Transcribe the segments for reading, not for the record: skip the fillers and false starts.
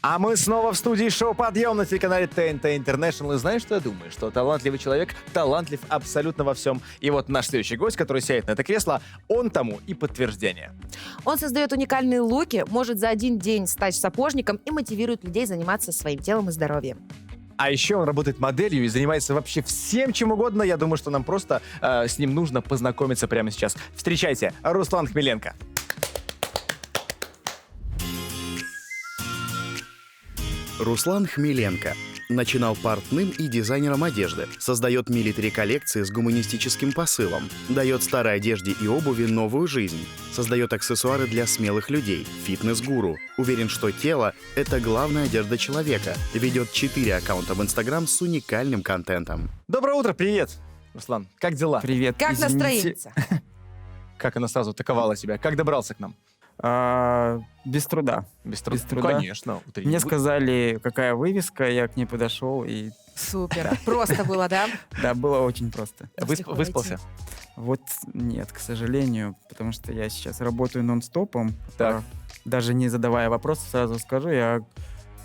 А мы снова в студии шоу «Подъем» на телеканале ТНТ International. И знаешь, что я думаю? Что талантливый человек талантлив абсолютно во всем. И вот наш следующий гость, который сядет на это кресло, он тому и подтверждение. Он создает уникальные луки, может за один день стать сапожником и мотивирует людей заниматься своим телом и здоровьем. А еще он работает моделью и занимается вообще всем, чем угодно. Я думаю, что нам просто с ним нужно познакомиться прямо сейчас. Встречайте, Руслан Хмеленко. Руслан Хмеленко. Начинал портным и дизайнером одежды. Создает милитари-коллекции с гуманистическим посылом. Дает старой одежде и обуви новую жизнь. Создает аксессуары для смелых людей. Фитнес-гуру. Уверен, что тело — это главная одежда человека. Ведет 4 аккаунта в Инстаграм с уникальным контентом. Доброе утро, привет, Руслан. Как дела? Привет. Как извините. настроение? Как она сразу атаковала тебя? Как добрался к нам? Без труда. Без труда. Без труда. Конечно. Утренний Мне будь. сказали, какая вывеска, я к ней подошел, и Супер. Просто было, да? да, было очень просто. Успехов Выспался? Вот нет, к сожалению, потому что я сейчас работаю нон-стопом. Так. Даже не задавая вопросов, сразу скажу, я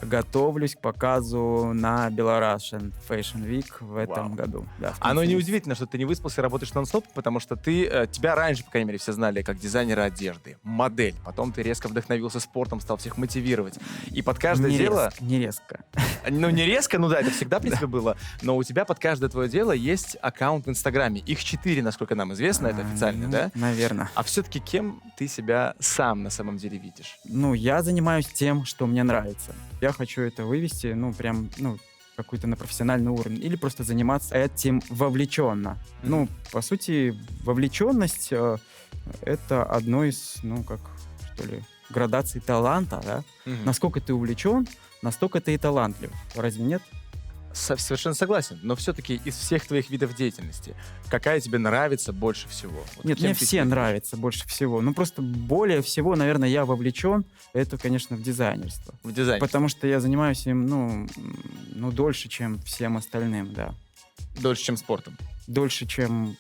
готовлюсь к показу на Belarusian Fashion Week в этом Вау. году. Да, в Оно конце неудивительно, что ты не выспался и работаешь нон-стоп, потому что тебя раньше, по крайней мере, все знали как дизайнера одежды, модель. Потом ты резко вдохновился спортом, стал всех мотивировать. И под каждое Не дело... Не резко. Ну, не резко, ну да, это всегда, в принципе, было. Но у тебя под каждое твое дело есть аккаунт в Инстаграме. Их 4, насколько нам известно, это официально, Ну, да? Наверное. А все-таки кем ты себя сам на самом деле видишь? Ну, я занимаюсь тем, что мне нравится. Я хочу это вывести, какой-то на профессиональный уровень. Или просто заниматься этим вовлеченно. Ну, по сути, вовлеченность это одно из, градаций таланта, да? Насколько ты увлечен, настолько ты и талантлив. Разве нет? Совершенно согласен. Но все-таки из всех твоих видов деятельности, какая тебе нравится больше всего? Вот Нет, кем мне ты все себя нравятся больше всего. Ну, просто более всего, наверное, я вовлечен, это, конечно, в дизайнерство. видишь в дизайне? Потому что я занимаюсь им, дольше, чем всем остальным, да. Дольше, чем спортом. Дольше, чем...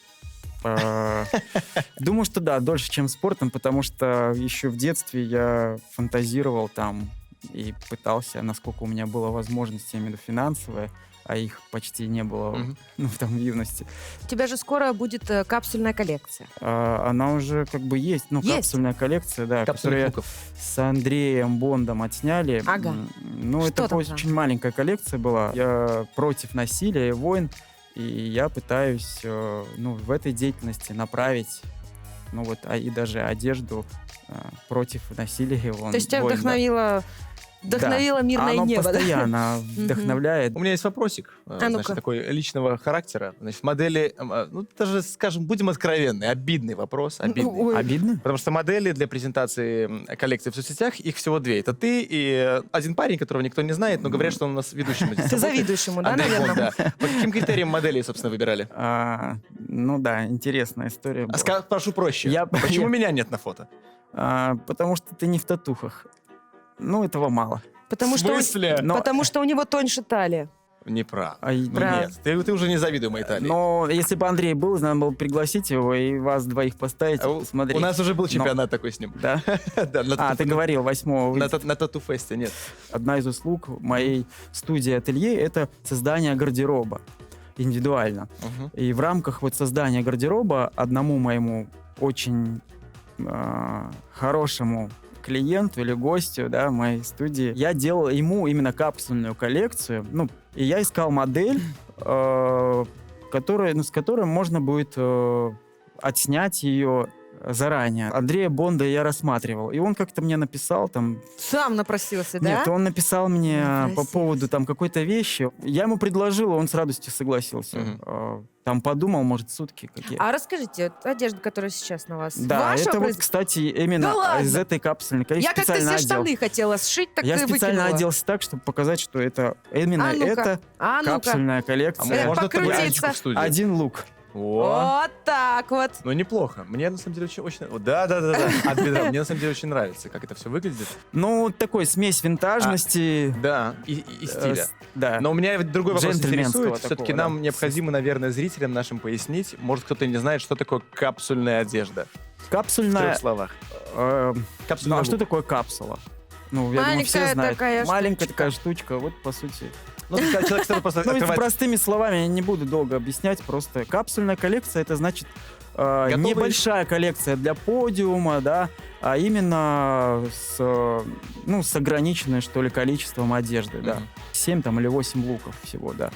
Думаю, что да, дольше, чем спортом, потому что еще в детстве я фантазировал там и пытался, насколько у меня была возможность именно финансовая, а их почти не было, там, в юности. У тебя же скоро будет капсульная коллекция. Она уже как бы есть, Есть? капсульная коллекция, да, Капсульных которую луков. с Андреем Бондом отсняли. Ага. Ну, Что это там очень маленькая коллекция была. Я против насилия и войн, и я пытаюсь, в этой деятельности направить, и даже одежду против насилия и войн. То есть тебя войн, да. вдохновило мирное Оно небо, да? постоянно вдохновляет. У меня есть вопросик, ну-ка. такой личного характера. Значит, модели, даже, скажем, будем откровенны, обидный вопрос, обидный. Ой. Обидно? Потому что модели для презентации коллекции в соцсетях, их всего 2. Это ты и один парень, которого никто не знает, но говорят, что он у нас ведущим. Ты завидуешь ему, да, Андрей Бонд, наверное? да. По каким критериям моделей, собственно, выбирали? Интересная история была. Прошу проще. Почему меня нет на фото? Потому что ты не в татухах. Этого мало. Потому В что, смысле? потому что у него тоньше талия. Неправда. Прав. Нет, ты уже не завидуй моей талии. Но если бы Андрей был, надо было пригласить его и вас двоих поставить, посмотреть. У нас уже был чемпионат такой с ним. Да? Да, Ты говорил, 8-го. на тату-фесте, нет. Одна из услуг моей студии «Ателье» — это создание гардероба индивидуально. И в рамках создания гардероба одному моему очень хорошему клиенту или гостю, да, моей студии, я делал ему именно капсульную коллекцию. И я искал модель, с которой можно будет отснять ее заранее. Андрея Бонда я рассматривал. И он как-то мне написал там... Сам напросился, да? Нет, он написал мне по Напросился. поводу там какой-то вещи. Я ему предложил, он с радостью согласился. Там подумал, может, сутки какие. А расскажите, одежда, которая сейчас на вас, Да, вашего это производства? кстати, именно Да ладно? из этой капсульной. Я как-то специально себе штаны хотела сшить, так Я и специально выкинула. оделся так, чтобы показать, что это именно А ну-ка, это а ну-ка. капсульная коллекция. Можно покрутиться. табуреточку в студию? Один лук. О, Вот так вот. ну неплохо. Мне на самом деле очень... Да. От бедра. Мне на самом деле очень нравится, как это все выглядит. Такой смесь винтажности. Да, и стиля. Да. Но у меня другой вопрос Джентльменского интересует. такого, Все-таки да. нам необходимо, наверное, зрителям нашим пояснить. Может, кто-то не знает, что такое капсульная одежда. В Капсульная... 3 словах. А Капсульный что лук. такое капсула? Ну, я думаю, все Маленькая знают. такая Маленькая штучка. такая штучка, вот по сути. Ну, человек сразу просто Ну, и открывает. простыми словами я не буду долго объяснять, просто капсульная коллекция — это значит небольшая коллекция для подиума, да, а именно с ограниченным, что ли, количеством одежды, да. 7 там или 8 луков всего, да.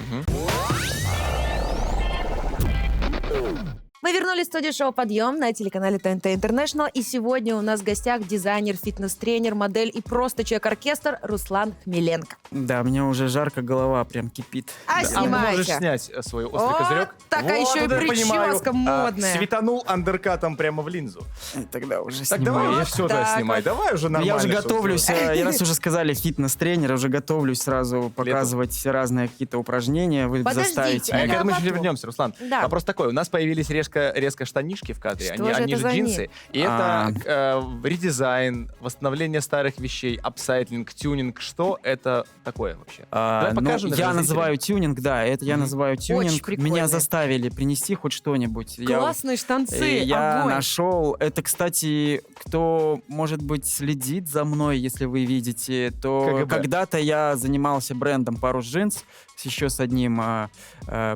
Мы вернулись в студию шоу «Подъем» на телеканале ТНТ Интернешнл. И сегодня у нас в гостях дизайнер, фитнес-тренер, модель и просто человек-оркестр Руслан Хмеленко. Да, мне уже жарко, голова прям кипит. А Да. А снимайте. можешь снять свой острый О, козырек? такая Вот, еще и вот это понимаю. прическа модная. Светанул андеркатом прямо в линзу. Тогда уже Так снимаю. давай Вот все так снимай, вот. давай уже Ну, нормально. я уже всё готовлюсь, сделай. раз уже сказали фитнес-тренер, уже готовлюсь сразу показывать разные какие-то упражнения, вы Подождите, заставите. А я к это этому еще потом. вернемся, Руслан. Да. Вопрос такой. У нас появились резко штанишки в кадре, Что же они это же за джинсы. И А. это редизайн, восстановление старых вещей, апсайклинг, тюнинг. Что это такое вообще? Давай покажем, Я наверное, называю тюнинг, да, это я Мгм. называю тюнинг. прикольно. Меня заставили принести хоть что-нибудь. Классные штанцы, Я огонь. нашел, это, кстати, кто, может быть, следит за мной, если вы видите, то КГБ. когда-то я занимался брендом Парус Джинс, еще с одним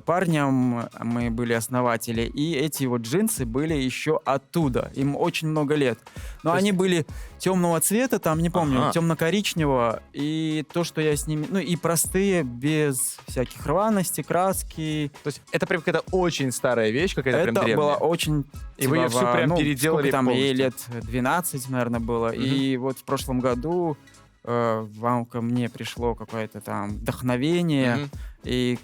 парнем, мы были основатели, и эти вот джинсы были еще оттуда, им очень много лет. Но То есть- они были темного цвета, там, не помню, Ага. темно-коричневого, и то, что я с ними, ну и простые, без всяких рваностей, краски. То есть это прям какая-то очень старая вещь, какая-то прям Это древняя. было очень... И вы её всю прям переделали сколько там, ей полностью? лет 12, наверное, было. И вот в прошлом году вам ко мне пришло какое-то там вдохновение, Мгм. и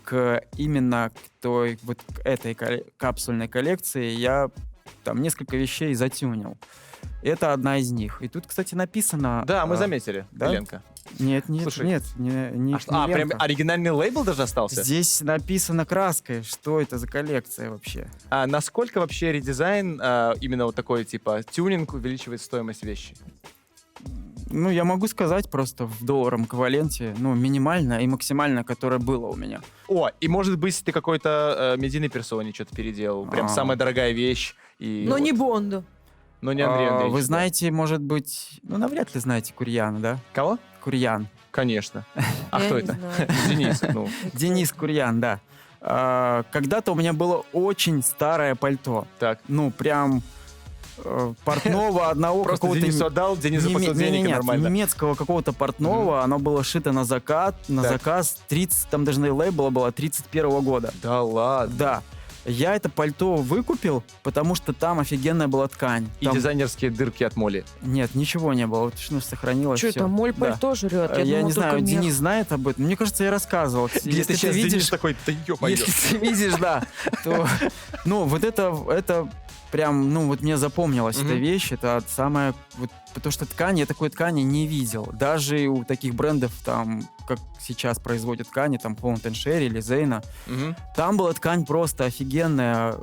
именно к той вот к этой капсульной коллекции я там несколько вещей затюнил. Это одна из них. И тут, кстати, написано... Да, мы заметили, да? Миленко. Нет, Слушай, не прям Хмеленко. оригинальный лейбл даже остался? Здесь написано краской, что это за коллекция вообще. А насколько вообще редизайн, именно вот такой типа тюнинг увеличивает стоимость вещи? Ну, я могу сказать просто в долларовом эквиваленте, ну, минимально и максимально, которое было у меня. О, и может быть ты какой-то медийной персоне что-то переделал? Прям А. самая дорогая вещь. И Но вот. не Бонду. Но не Андрей Андреевич. Вы да. знаете, может быть, ну, навряд ли знаете Курьяна, да? Кого? Курьян. Конечно. А Я кто не это? знаю. Денис. Ну, Денис Курьян, да. Когда-то у меня было очень старое пальто. так. Ну, прям портного одного Просто какого-то... Денису отдал, Денис заплатил денег, и Нет, нормально. немецкого какого-то портного, оно было шито на Так. заказ 30, там даже лейбла было 31 года. Да ладно. Да. Я это пальто выкупил, потому что там офигенная была ткань. И Там- дизайнерские дырки от моли. Нет, ничего не было. Вот что сохранилось. Что всё. это, моль Да. пальто жрет? Я думала, не знаю, только мех. Денис знает об этом. Мне кажется, я рассказывал. Если ты видишь, такой, да ё-моё. если ты видишь, да, то, ну, вот это прям, ну, вот мне запомнилась эта Мгм. вещь. Это самая, вот, потому что ткань, я такой ткани не видел. Даже у таких брендов, там, как сейчас производят ткани, там, Holland & Sherry или Зейна, Мгм. там была ткань просто офигенная,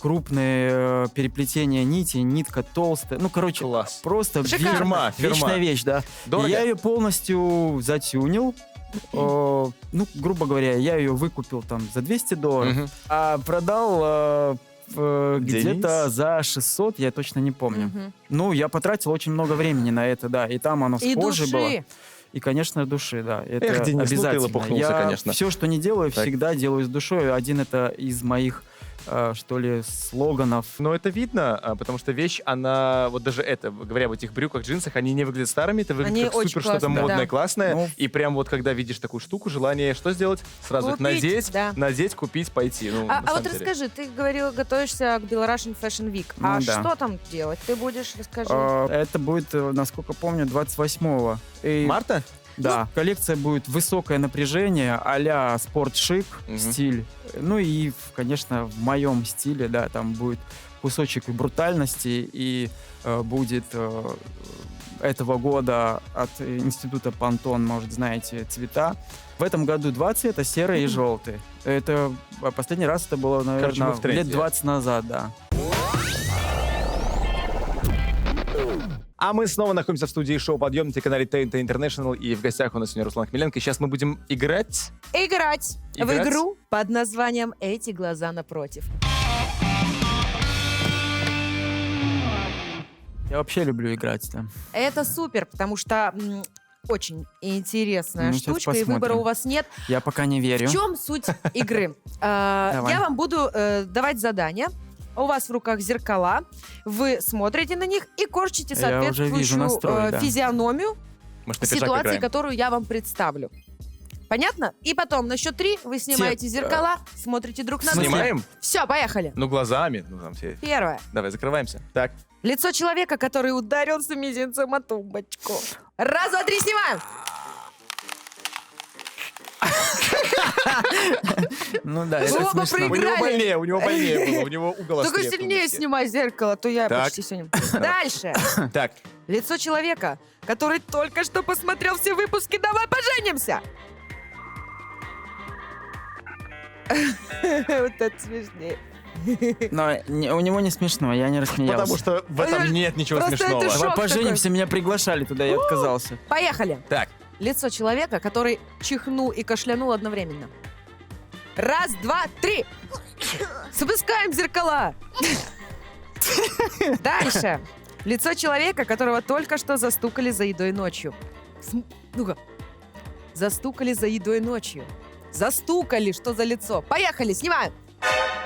крупные переплетения нити, нитка толстая. Ну, короче, Класс. просто Шикарно. Фирма. вечная вещь, да. Дорого? И я ее полностью затюнил. Ну, грубо говоря, я ее выкупил там за $200, Мгм. а продал где-то Денис? за 600, я точно не помню. Мгм. Ну, я потратил очень много времени на это, да. И там оно с И кожей было. души. И, конечно, души, да. Это Эх, Денис, ну ты обязательно. лопухнулся, Я конечно. все, что не делаю, Так. всегда делаю с душой. Один это из моих, что ли, слоганов. Но это видно, потому что вещь, она, вот даже это, говоря об этих брюках, джинсах, они не выглядят старыми, это выглядит Они как очень супер что-то классные, модное, да. классное. Ну, И прям вот когда видишь такую штуку, желание что сделать? Сразу их Купить, надеть, да. надеть, купить, пойти. Ну, на А вот самом деле. расскажи, ты говорил, готовишься к Белорашен Fashion Week. Ну А да. что там делать? Ты будешь, расскажи. Это будет, насколько помню, 28-го. И Марта? да, коллекция будет высокое напряжение, а-ля спорт-шик Мгм. стиль. Ну и, конечно, в моем стиле, да, там будет кусочек и брутальности, и будет этого года от института Пантон, может, знаете, цвета. В этом году 2 цвета, серый и желтый. Это последний раз это было, Короче, мы наверное, в тренде. лет 20 назад, да. А мы снова находимся в студии шоу «Подъем» на телеканале ТНТ International, и в гостях у нас сегодня Руслан Хмеленко. И сейчас мы будем играть. Играть в Играть? игру под названием «Эти глаза напротив». Я вообще люблю играть там. Это супер, потому что очень интересная Ну, сейчас штучка, и выбора посмотрим. у вас нет. Я пока не верю. В чем суть игры? Давай. Я вам буду давать задания. У вас в руках зеркала. Вы смотрите на них и корчите Я уже вижу соответствующую настрой, да. физиономию Может, на пиджак ситуации, играем? которую я вам представлю. Понятно? И потом на счет 3 вы снимаете зеркала, смотрите друг на друга. Снимаем? Все, поехали. Ну, глазами. Ну, там все. Первое. Давай, закрываемся. Так. Лицо человека, который ударился мизинцем о тумбочку. Раз, два, три, снимаем. Ну да, Вы это оба смешно. проиграли. У него больнее было. У него угол Только острее сильнее тумбочки. снимай зеркало, а то я Так. почти сегодня. Дальше. Так. Лицо человека, который только что посмотрел все выпуски «Давай поженимся». Вот это смешнее. Но у него не смешно, я не рассмеялся. Потому что в этом нет ничего Просто это смешного. шок. Давай поженимся, меня приглашали туда, я отказался. Поехали. Так. Лицо человека, который чихнул и кашлянул одновременно. Раз, два, три. Спускаем зеркала. Дальше. Лицо человека, которого только что застукали за едой ночью. Ну-ка. Застукали за едой ночью. Застукали, что за лицо. Поехали, снимаем.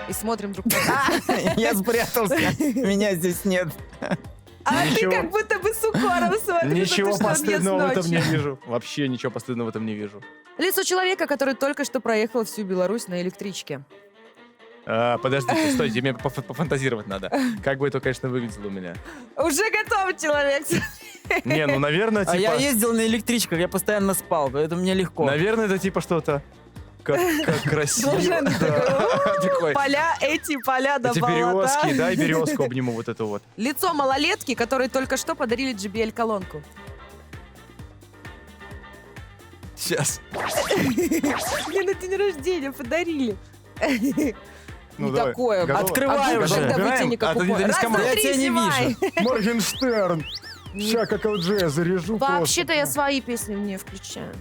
И смотрим друг на друга. Я спрятался, меня здесь нет. А ты Ничего. как будто бы с укором смотришь. Ничего на то, что он ест постыдного в этом не ночью. вижу. Вообще ничего постыдного в этом не вижу. Лицо человека, который только что проехал всю Беларусь на электричке. Подождите, стойте, мне пофантазировать надо. Как бы это, конечно, выглядело у меня. Уже готов человек. Не, ну, наверное, А я типа... ездил на электричках, я постоянно спал, поэтому мне легко. Наверное, это типа что-то... Как красиво. Блаженный Да. Такой. Поля, эти поля до Эти болота. березки, да, и березку обниму вот эту вот. Лицо малолетки, которые только что подарили JBL-колонку. Сейчас. Мне на день рождения подарили. Ну, Не давай. такое. Готово? Открывай А уже. когда Убираем? вытяни как А то не упор. Раз, доска два, моя. Я три, тебя не снимай. вижу. Моргенштерн. Ща как LG заряжу Вообще-то я свои песни не включаю.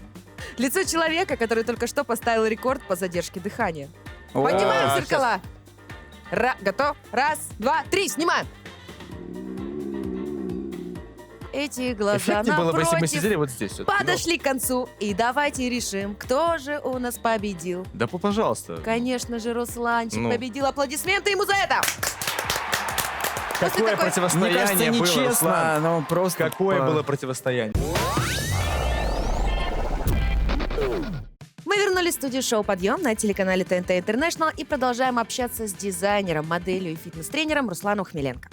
Лицо человека, который только что поставил рекорд по задержке дыхания. О, Поднимаем а, зеркала. Готов? Раз, два, три, снимаем. Эти глаза Эффектнее было бы, если бы мы напротив сидели вот здесь. всё-таки. подошли к концу. И давайте решим, кто же у нас победил. Да, пожалуйста. Конечно же, Русланчик Ну. победил. Аплодисменты ему за это. Какое такой- Мне кажется, противостояние было, Руслан? нечестно, но просто... Какое было противостояние? Мы вернулись в студию шоу «Подъем» на телеканале ТНТ International и продолжаем общаться с дизайнером, моделью и фитнес-тренером Русланом Хмеленко.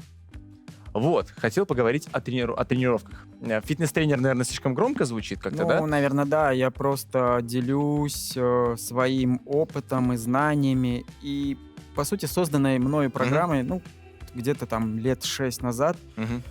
Вот, хотел поговорить о тренировках. Фитнес-тренер, наверное, слишком громко звучит как-то, Ну, да? наверное, да. Я просто делюсь своим опытом и знаниями. И, по сути, созданной мною программой, ну, где-то там лет 6 назад. Мгм.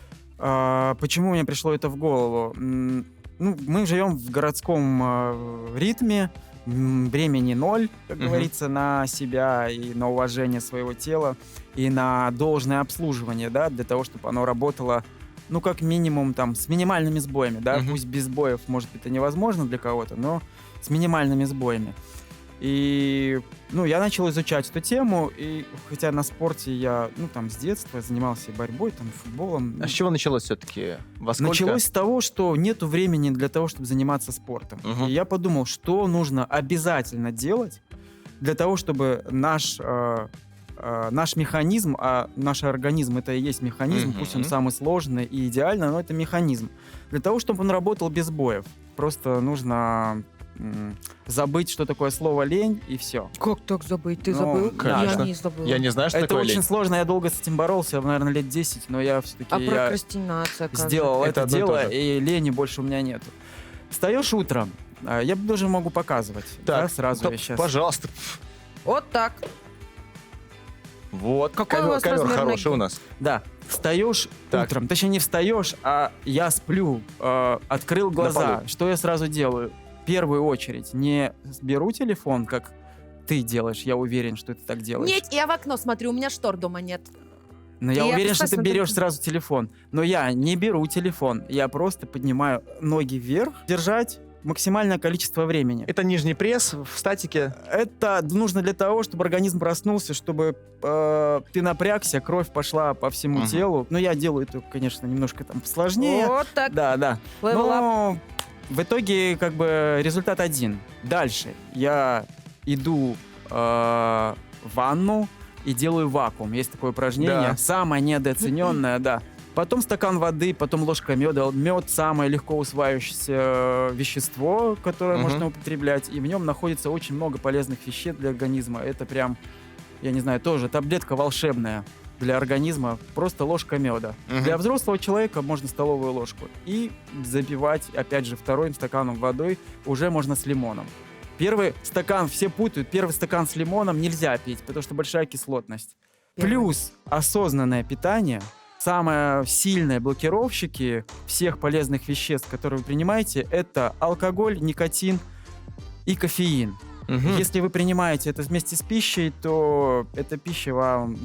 Почему мне пришло это в голову? Ну, мы живем в городском ритме, времени ноль, как Мгм. говорится, на себя и на уважение своего тела, и на должное обслуживание, да, для того, чтобы оно работало, ну, как минимум, там, с минимальными сбоями, да, Мгм. пусть без сбоев, может, это невозможно для кого-то, но с минимальными сбоями. И, ну, я начал изучать эту тему, и хотя на спорте я, ну, там, с детства занимался и борьбой, там, футболом. А с чего началось все-таки? Во сколько? Началось с того, что нету времени для того, чтобы заниматься спортом. Мгм. И я подумал, что нужно обязательно делать для того, чтобы наш механизм, а наш организм это и есть механизм, Мгм. пусть он самый сложный и идеальный, но это механизм. Для того, чтобы он работал без боев. Просто нужно забыть, что такое слово лень, и все. Как так забыть? Ты Ну, забыл? конечно. Я не забыла. Я не знаю, что Это такое очень лень. сложно, я долго с этим боролся, наверное, лет 10, но я все-таки А прокрастинация как же? сделал Это это одно и то дело, же. и лени больше у меня нету. Встаешь утром, я даже могу показывать. Так, да, сразу да, я сейчас. пожалуйста. Вот так. Вот. Какой у вас ковер размер хороший ноги? у нас. Да, встаешь Так. утром, точнее не встаешь, а я сплю, открыл глаза. полу. Что я сразу делаю? В первую очередь не беру телефон, как ты делаешь, я уверен, что ты так делаешь. Нет, я в окно смотрю, у меня штор дома нет. Но я И я уверен, что просто ты смотрю. берешь сразу телефон. Но я не беру телефон, я просто поднимаю ноги вверх, держать максимальное количество времени. Это нижний пресс в статике. Это нужно для того, чтобы организм проснулся, чтобы ты напрягся, кровь пошла по всему Мгм. телу. Но я делаю это, конечно, немножко там сложнее. Вот так. Да, да. Level up. Но в итоге как бы результат один. Дальше я иду в ванну и делаю вакуум. Есть такое упражнение. Да. Самое недооцененное, да. Потом стакан воды, потом ложка меда. Мед — самое легко усваивающееся вещество, которое Мгм. можно употреблять. И в нем находится очень много полезных веществ для организма. Это прям, я не знаю, тоже таблетка волшебная для организма. Просто ложка меда. Мгм. Для взрослого человека можно столовую ложку. И запивать, опять же, вторым стаканом водой уже можно с лимоном. Первый стакан, все путают, первый стакан с лимоном нельзя пить, потому что большая кислотность. Первый. Плюс осознанное питание. Самые сильные блокировщики всех полезных веществ, которые вы принимаете, это алкоголь, никотин и кофеин. Мгм. Если вы принимаете это вместе с пищей, то эта пища вам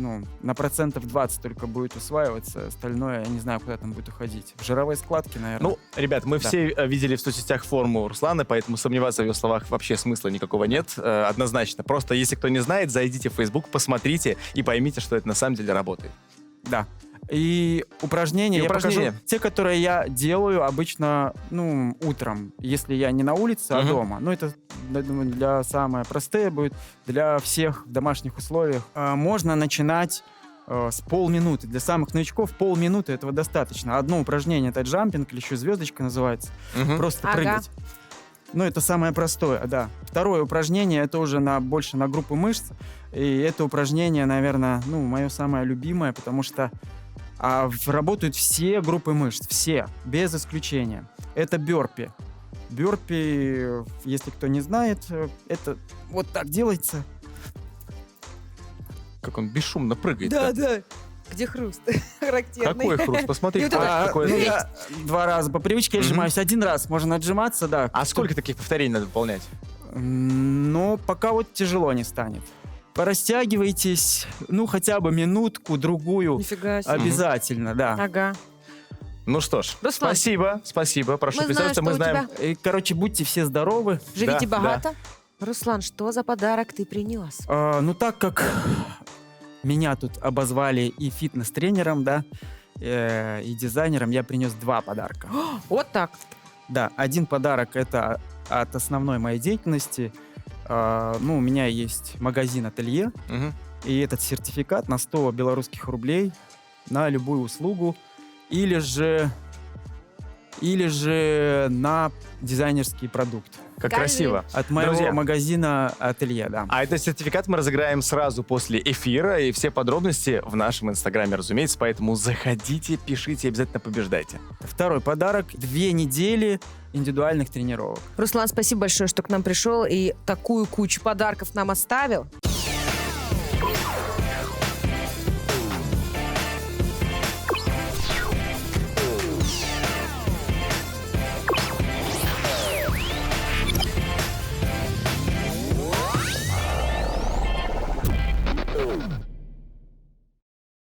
на 20% только будет усваиваться. Остальное, я не знаю, куда там будет уходить. В жировые складки, наверное. Ну, ребят, мы Да. все видели в соцсетях форму Руслана, поэтому сомневаться в ее словах вообще смысла никакого нет, однозначно. Просто, если кто не знает, зайдите в Facebook, посмотрите и поймите, что это на самом деле работает. Да. И упражнения, И я упражнения. покажу. Те, которые я делаю обычно, утром, если я не на улице, а Мгм. дома. Это, я думаю, для самые простые будет, для всех в домашних условиях. Можно начинать с полминуты. Для самых новичков полминуты этого достаточно. Одно упражнение — это джампинг, или еще звездочка называется. Мгм. Просто Ага. прыгать. Это самое простое, да. Второе упражнение — это уже больше на группу мышц. И это упражнение, наверное, мое самое любимое, потому что работают все группы мышц, все, без исключения. Это бёрпи. Бёрпи, если кто не знает, это вот так делается. Как он бесшумно прыгает. Да. Где хруст? Характерный. Какой хруст? Посмотри, И вот это- какой хруст. Я 2 раза по привычке я Мгм. отжимаюсь. 1 раз можно отжиматься, да. А сколько таких повторений надо выполнять? Но пока вот тяжело не станет. Порастягивайтесь, хотя бы минутку, другую. Нифига себе. Обязательно, да. Ага. Ну что ж, Руслан. спасибо. Прошу Мы представиться, знаем, мы что у знаем. тебя. И, короче, будьте все здоровы. Живите Да, богато. Руслан, что за подарок ты принес? Так как меня тут обозвали и фитнес-тренером, да, и дизайнером, я принес 2 подарка. Вот так. Да, один подарок — это от основной моей деятельности. У меня есть магазин-ателье, Мгм. и этот сертификат на 100 белорусских рублей на любую услугу или же на дизайнерский продукт. Как Скажи. красиво. От моего Друзья. магазина ателье, да. А этот сертификат мы разыграем сразу после эфира, и все подробности в нашем инстаграме, разумеется, поэтому заходите, пишите, обязательно побеждайте. Второй подарок — 2 недели индивидуальных тренировок. Руслан, спасибо большое, что к нам пришел и такую кучу подарков нам оставил.